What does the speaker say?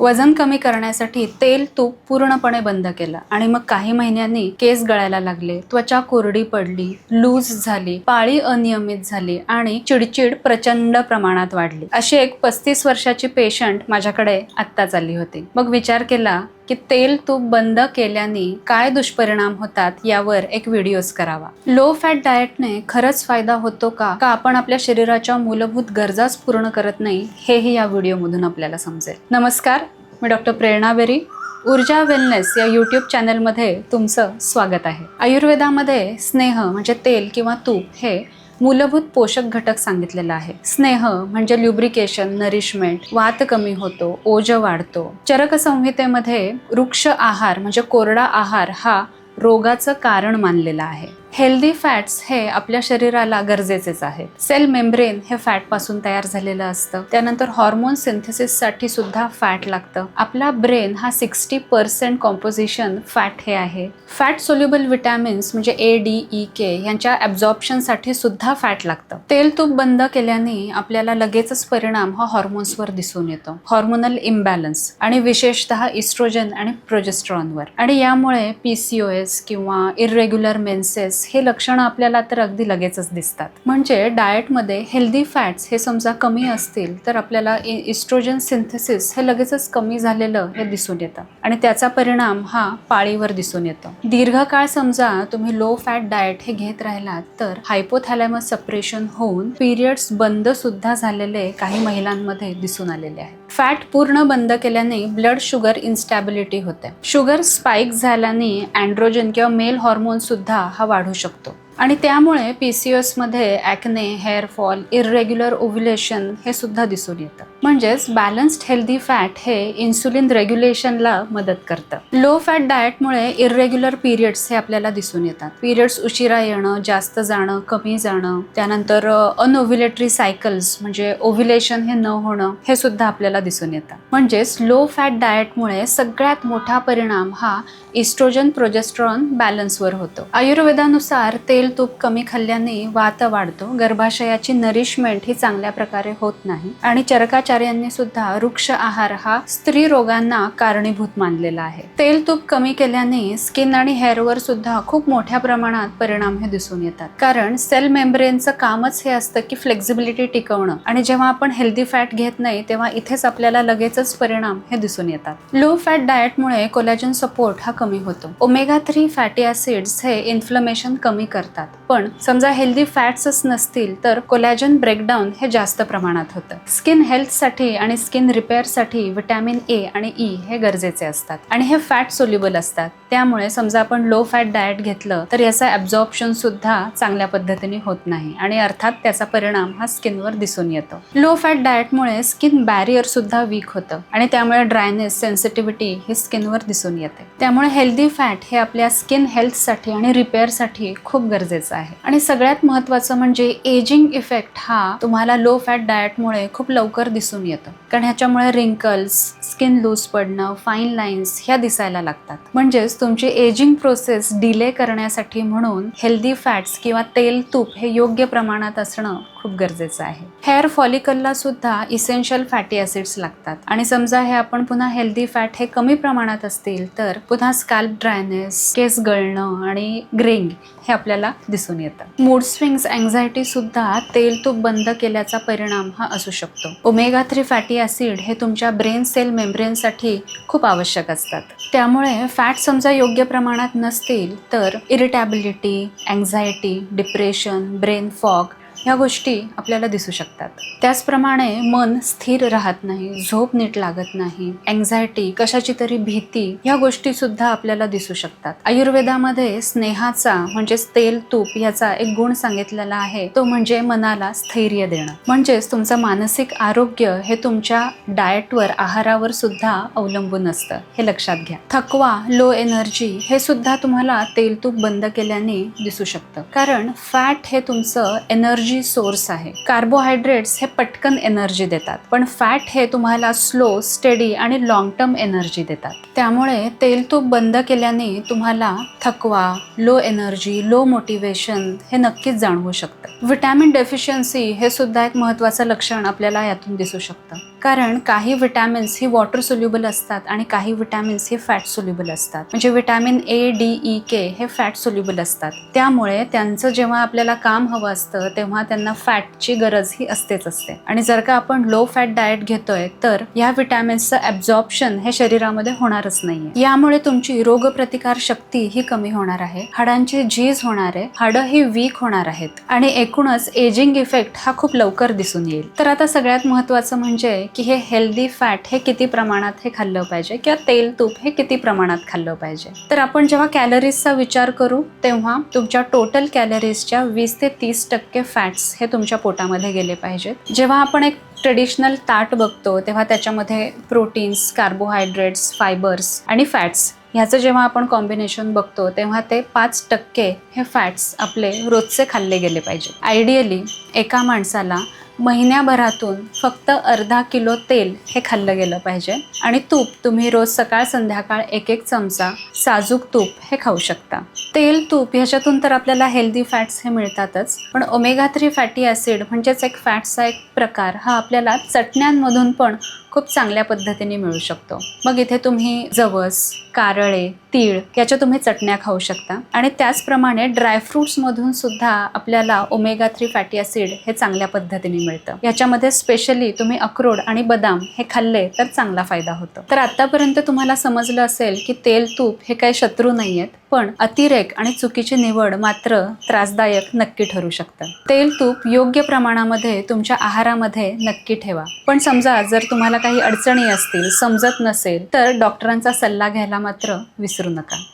वजन कमी करण्यासाठी तेल तूप पूर्णपणे बंद केलं आणि मग काही महिन्यांनी केस गळायला लागले, त्वचा कोरडी पडली, लूज झाली, पाळी अनियमित झाली आणि चिडचिड प्रचंड प्रमाणात वाढली. अशी एक 35 वर्षाची पेशंट माझ्याकडे आत्ताच आली होती. मग विचार केला की तेल तूप बंद केल्याने काय दुष्परिणाम होतात यावर एक व्हिडिओज करावा. लो फॅट डाएटने खरंच फायदा होतो का आपण आपल्या शरीराच्या मूलभूत गरजाच पूर्ण करत नाही, हेही या व्हिडिओमधून आपल्याला समजेल. नमस्कार, मी डॉक्टर प्रेरणा बेरी. ऊर्जा वेलनेस या यूट्यूब चॅनलमध्ये तुमचं स्वागत आहे. आयुर्वेदामध्ये स्नेह म्हणजे तेल किंवा तूप हे मूलभूत पोषक घटक सांगितलेला आहे. स्नेह म्हणजे ल्युब्रिकेशन, नरिशमेंट, वात कमी होतो, ओज वाढतो. चरक संहितेमध्ये वृक्ष आहार म्हणजे कोरडा आहार हा रोगाचं कारण मानलेला आहे. हेल्दी फॅट्स हे आपल्या शरीराला गरजेचेच आहेत. सेल मेम्ब्रेन हे फॅट पासून तयार झालेलं असतं. त्यानंतर हॉर्मोन सिंथेसिस साठी सुद्धा फॅट लागतं. आपला ब्रेन हा 60% कॉम्पोजिशन फॅट हे आहे. फॅट सोल्युबल विटॅमिन्स म्हणजे ए, डी, ई, के यांच्या ॲब्झॉर्प्शन साठी सुद्धा फॅट लागतं. तेल तूप बंद केल्याने आपल्याला लगेचच परिणाम हा हॉर्मोन्सवर दिसून येतो. हॉर्मोनल इम्बॅलन्स आणि विशेषतः इस्ट्रोजन आणि प्रोजेस्टेरॉनवर. आणि यामुळे PCOS किंवा इरेग्युलर मेन्सेस हे लक्षणं आपल्याला तर अगदी लगेचच दिसतात. म्हणजे डाएटमध्ये हेल्दी फॅट्स हे समजा कमी असतील तर आपल्याला इस्ट्रोजन सिंथेसिस हे लगेचच कमी झालेलं हे दिसून येतं आणि त्याचा परिणाम हा पाळीवर दिसून येतो. दीर्घकाळ समजा तुम्ही लो फॅट डाएट हे घेत राहिलात तर हायपोथॅलॅमस सप्रेशन होऊन पिरियड्स बंद सुद्धा झालेले काही महिलांमध्ये दिसून आलेले आहेत. फॅट पूर्ण बंद केल्याने ब्लड शुगर इन्स्टॅबिलिटी होते. शुगर स्पाइक झाल्याने अँड्रोजन किंवा मेल हॉर्मोन सुद्धा हा वाढू शकतो आणि त्यामुळे PCOS मध्ये acne, hair fall, irregular ovulation हे सुद्धा दिसून येतं. म्हणजेच बॅलन्स्ड हेल्दी फॅट हे इन्सुलिन रेग्युलेशनला मदत करतं. लो फॅट डाएटमुळे इरेग्युलर पिरियड्स हे आपल्याला दिसून येतात. पिरियड्स उशिरा येणं, जास्त जाणं, कमी जाणं, त्यानंतर अनओव्ह्युलेटरी सायकल्स म्हणजे ओव्ह्युलेशन हे न होणं हे सुद्धा आपल्याला दिसून येतं. म्हणजेच लो फॅट डाएटमुळे सगळ्यात मोठा परिणाम हा इस्ट्रोजन प्रोजेस्टेरॉन बॅलन्सवर होतो. आयुर्वेदानुसार तेल तूप कमी खाल्ल्याने वात वाढतो, गर्भाशयाची नरिशमेंट ही चांगल्या प्रकारे होत नाही आणि चरकाचार्यांनी सुद्धा वृक्ष आहार हा स्त्री रोगांना कारणीभूत मानलेला आहे. तेल तूप कमी केल्याने स्किन आणि हेअरवर सुद्धा खूप मोठ्या प्रमाणात परिणाम हे दिसून येतात. कारण सेल मेम्ब्रेनचं कामच हे असतं की फ्लेक्झिबिलिटी टिकवणं आणि जेव्हा आपण हेल्दी फॅट घेत नाही तेव्हा इथेच आपल्याला लगेचच परिणाम हे दिसून येतात. लो फॅट डाएटमुळे कोलॅजन सपोर्ट हा कमी होतो. ओमेगा 3 फॅटी ऍसिड्स हे इन्फ्लमेशन कमी करतात. पण समजा हेल्दी फॅट्सच नसतील तर कोलॅजन ब्रेकडाऊन हे जास्त प्रमाणात होतं. स्किन हेल्थसाठी आणि स्किन रिपेअरसाठी विटॅमिन A आणि E हे गरजेचे असतात आणि हे फॅट सोल्युबल असतात. त्यामुळे समजा आपण लो फॅट डाएट घेतलं तर याचा ॲब्झॉर्प्शन सुद्धा चांगल्या पद्धतीने होत नाही आणि अर्थात त्याचा परिणाम हा स्किनवर दिसून येतो. लो फॅट डाएटमुळे स्किन बॅरियर सुद्धा वीक होतं आणि त्यामुळे ड्रायनेस, सेन्सिटिव्हिटी ही स्किनवर दिसून येते. त्यामुळे हेल्दी फॅट हे आपल्या स्किन हेल्थसाठी आणि रिपेअरसाठी खूप गरजेचं आहे. आणि सगळ्यात महत्त्वाचं म्हणजे एजिंग इफेक्ट हा तुम्हाला लो फॅट डाएटमुळे खूप लवकर दिसून येतो. कारण ह्याच्यामुळे रिंकल्स, स्किन लूज पडणं, फाईन लाईन्स ह्या दिसायला लागतात. म्हणजेच तुमची एजिंग प्रोसेस डिले करण्यासाठी म्हणून हेल्दी फॅट्स किंवा तेल तूप हे योग्य प्रमाणात असणं खूप गरजेचं आहे. हेअर फॉलिकलला सुद्धा इसेन्शियल फॅटी ऍसिड्स लागतात आणि समजा हे आपण पुन्हा हेल्दी फॅट हे कमी प्रमाणात असतील तर पुन्हा स्कॅल्प ड्रायनेस, केस गळणं आणि ग्रेइंग हे आपल्याला दिसून येतं. मूड स्विंग्स, अँझायटी सुद्धा तेल तूप बंद केल्याचा परिणाम हा असू शकतो. ओमेगा 3 फॅटी ऍसिड हे तुमच्या ब्रेन सेल मेम्ब्रेनसाठी खूप आवश्यक असतात. त्यामुळे फॅट समजा योग्य प्रमाणात नसतील तर इरिटॅबिलिटी, अँझायटी, डिप्रेशन, ब्रेन फॉग ह्या गोष्टी आपल्याला दिसू शकतात. त्याचप्रमाणे मन स्थिर राहत नाही, झोप नीट लागत नाही, अँझायटी, कशाची तरी भीती ह्या गोष्टी सुद्धा आपल्याला दिसू शकतात. आयुर्वेदामध्ये स्नेहाचा म्हणजेच तेल तूप याचा एक गुण सांगितलेला आहे, तो म्हणजे मनाला स्थैर्य देणं. म्हणजेच तुमचं मानसिक आरोग्य हे तुमच्या डाएटवर, आहारावर सुद्धा अवलंबून असतं, हे लक्षात घ्या. थकवा, लो एनर्जी हे सुद्धा तुम्हाला तेल तूप बंद केल्याने दिसू शकतं. कारण फॅट हे तुमचं एनर्जी सोर्स आहे. कार्बोहायड्रेट्स हे पटकन एनर्जी देतात, पण फॅट हे तुम्हाला स्लो, स्टेडी आणि लॉंग टर्म एनर्जी देतात. त्यामुळे तेल तूप बंद केल्याने तुम्हाला थकवा, लो एनर्जी, लो मोटिवेशन हे नक्कीच जाणवू शकतं. विटॅमिन डेफिशियन्सी हे सुद्धा एक महत्त्वाचं लक्षण आपल्याला यातून दिसू शकतं. कारण काही विटॅमिन्स ही वॉटर सोल्युबल असतात आणि काही विटॅमिन्स हे फॅट सोल्युबल असतात. म्हणजे विटॅमिन ए, डी, ई, के हे फॅट सोल्युबल असतात. त्यामुळे त्यांचं जेव्हा आपल्याला काम हवं असतं तेव्हा त्यांना फॅटची गरज ही असतेच असते. आणि जर का आपण लो फॅट डाएट घेतोय तर या विटॅमिन्सचं ॲब्झॉर्प्शन हे शरीरामध्ये होणारच नाहीये. यामुळे तुमची रोगप्रतिकार शक्ती ही कमी होणार आहे, हाडांची झीज होणार आहे, हाडं ही वीक होणार आहेत आणि एकूणच एजिंग इफेक्ट हा खूप लवकर दिसून येईल. तर आता सगळ्यात महत्त्वाचं म्हणजे की हे हेल्दी फॅट हे किती प्रमाणात हे खाल्लं पाहिजे किंवा तेल तूप हे किती प्रमाणात खाल्लं पाहिजे. तर आपण जेव्हा कॅलरीजचा विचार करू तेव्हा तुमच्या टोटल कॅलरीजच्या 20 ते 30% फॅट्स हे तुमच्या पोटामध्ये गेले पाहिजेत. जेव्हा आपण एक ट्रेडिशनल ताट बघतो तेव्हा त्याच्यामध्ये प्रोटीन्स, कार्बोहायड्रेट्स, फायबर्स आणि फॅट्स ह्याचं जेव्हा आपण कॉम्बिनेशन बघतो तेव्हा ते 5% हे फॅट्स आपले रोजचे खाल्ले गेले पाहिजे. आयडियली एका माणसाला महिन्याभरातून फक्त अर्धा किलो तेल हे खाल्लं गेलं पाहिजे आणि तूप तुम्ही रोज सकाळ संध्याकाळ 1-1 चमचा साजूक तूप हे खाऊ शकता. तेल तूप ह्याच्यातून तर आपल्याला हेल्दी फॅट्स हे मिळतातच, पण ओमेगा 3 फॅटी ॲसिड म्हणजेच एक फॅट्सचा एक प्रकार हा आपल्याला चटण्यांमधून पण खूप चांगल्या पद्धतीने मिळू शकतो. मग इथे तुम्ही जवस, कारळे, तीळ याच्या तुम्ही चटण्या खाऊ शकता आणि त्याचप्रमाणे ड्रायफ्रुट्समधून सुद्धा आपल्याला ओमेगा 3 फॅटी ॲसिड हे चांगल्या पद्धतीने मिळतं. याच्यामध्ये स्पेशली तुम्ही अक्रोड आणि बदाम हे खाल्ले तर चांगला फायदा होतो. तर आतापर्यंत तुम्हाला समजलं असेल की तेल तूप हे काही शत्रू नाही आहेत, पण अतिरेक आणि चुकीची निवड मात्र त्रासदायक नक्की ठरू शकतं. तेल तूप योग्य प्रमाणामध्ये तुमच्या आहारामध्ये नक्की ठेवा. पण समजा जर तुम्हाला काही अडचणी असतील, समजत नसेल तर डॉक्टरांचा सल्ला घ्यायला मात्र विसरू नका.